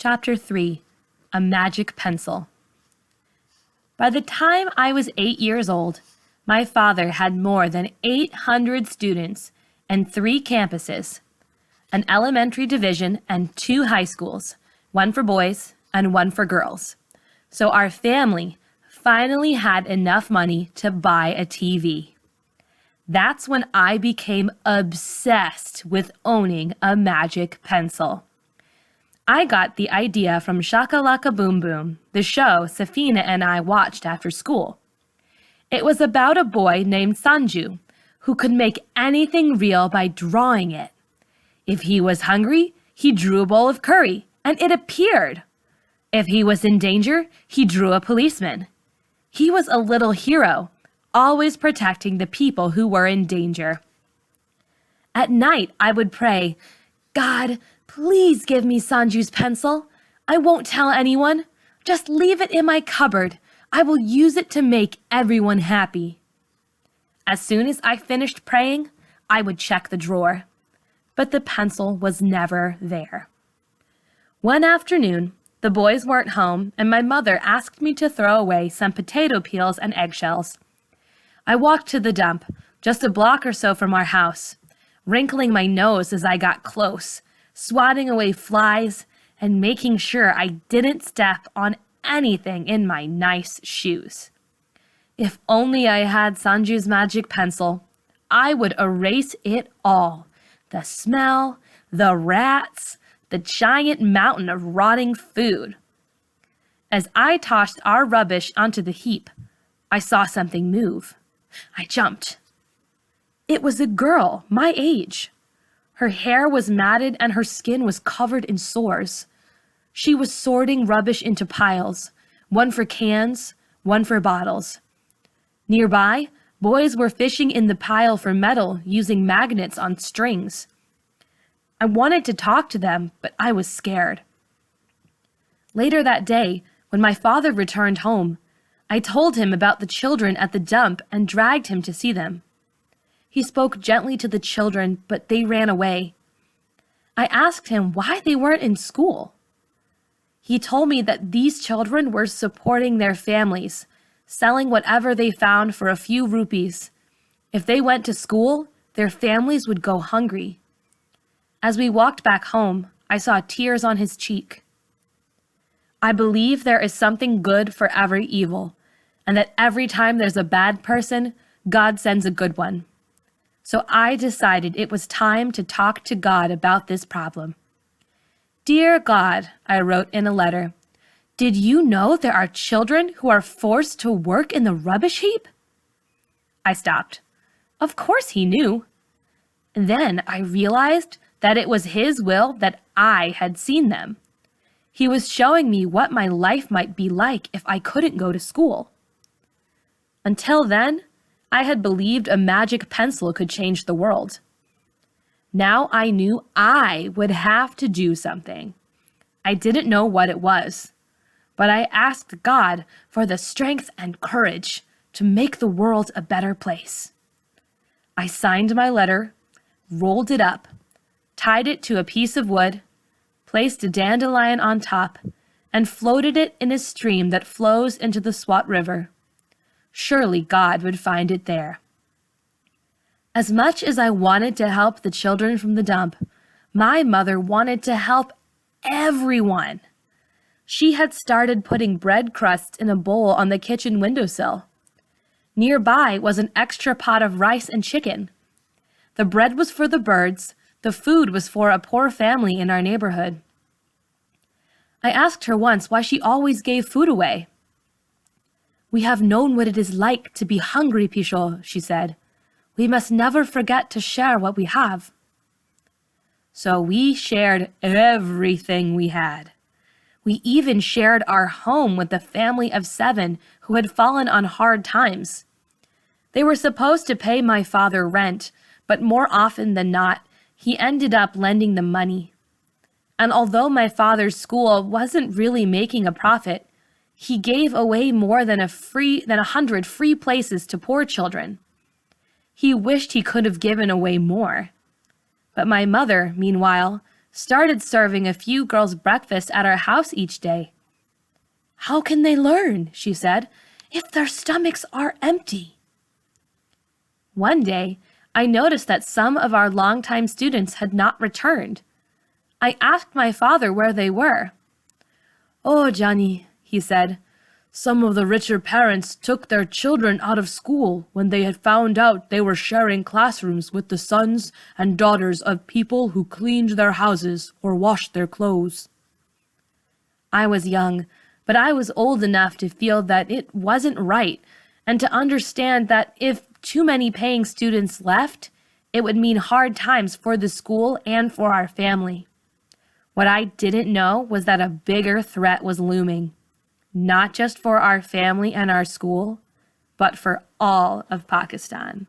Chapter 3, A Magic Pencil. By the time I was 8 years old, my father had more than 800 students and 3 campuses, an elementary division and 2 high schools, one for boys and one for girls. So our family finally had enough money to buy a TV. That's when I became obsessed with owning a magic pencil. I got the idea from Shakalaka Boom Boom, the show Safina and I watched after school. It was about a boy named Sanju who could make anything real by drawing it. If he was hungry, he drew a bowl of curry, and it appeared. If he was in danger, he drew a policeman. He was a little hero, always protecting the people who were in danger. At night, I would pray, "God, please give me Sanju's pencil. I won't tell anyone. Just leave it in my cupboard. I will use it to make everyone happy." As soon as I finished praying, I would check the drawer. But the pencil was never there. One afternoon, the boys weren't home, and my mother asked me to throw away some potato peels and eggshells. I walked to the dump, just a block or so from our house, wrinkling my nose as I got close, swatting away flies, and making sure I didn't step on anything in my nice shoes. If only I had Sanju's magic pencil, I would erase it all. The smell, the rats, the giant mountain of rotting food. As I tossed our rubbish onto the heap, I saw something move. I jumped. It was a girl my age. Her hair was matted and her skin was covered in sores. She was sorting rubbish into piles, one for cans, one for bottles. Nearby, boys were fishing in the pile for metal using magnets on strings. I wanted to talk to them, but I was scared. Later that day, when my father returned home, I told him about the children at the dump and dragged him to see them. He spoke gently to the children, but they ran away. I asked him why they weren't in school. He told me that these children were supporting their families, selling whatever they found for a few rupees. If they went to school, their families would go hungry. As we walked back home, I saw tears on his cheek. I believe there is something good for every evil, and that every time there's a bad person, God sends a good one. So I decided it was time to talk to God about this problem. "Dear God," I wrote in a letter, "did you know there are children who are forced to work in the rubbish heap?" I stopped. Of course he knew. Then I realized that it was his will that I had seen them. He was showing me what my life might be like if I couldn't go to school. Until then, I had believed a magic pencil could change the world. Now I knew I would have to do something. I didn't know what it was, but I asked God for the strength and courage to make the world a better place. I signed my letter, rolled it up, tied it to a piece of wood, placed a dandelion on top, and floated it in a stream that flows into the Swat River. Surely God would find it there. As much as I wanted to help the children from the dump, my mother wanted to help everyone. She had started putting bread crusts in a bowl on the kitchen windowsill. Nearby was an extra pot of rice and chicken. The bread was for the birds. The food was for a poor family in our neighborhood. I asked her once why she always gave food away. "We have known what it is like to be hungry, Pisho," she said. "We must never forget to share what we have." So we shared everything we had. We even shared our home with a family of 7 who had fallen on hard times. They were supposed to pay my father rent, but more often than not, he ended up lending them money. And although my father's school wasn't really making a profit, he gave away more than 100 free places to poor children. He wished he could have given away more. But my mother, meanwhile, started serving a few girls breakfast at our house each day. "How can they learn," she said, "if their stomachs are empty?" One day, I noticed that some of our longtime students had not returned. I asked my father where they were. "Oh, Johnny," he said, "some of the richer parents took their children out of school when they had found out they were sharing classrooms with the sons and daughters of people who cleaned their houses or washed their clothes." I was young, but I was old enough to feel that it wasn't right and to understand that if too many paying students left, it would mean hard times for the school and for our family. What I didn't know was that a bigger threat was looming, not just for our family and our school, but for all of Pakistan.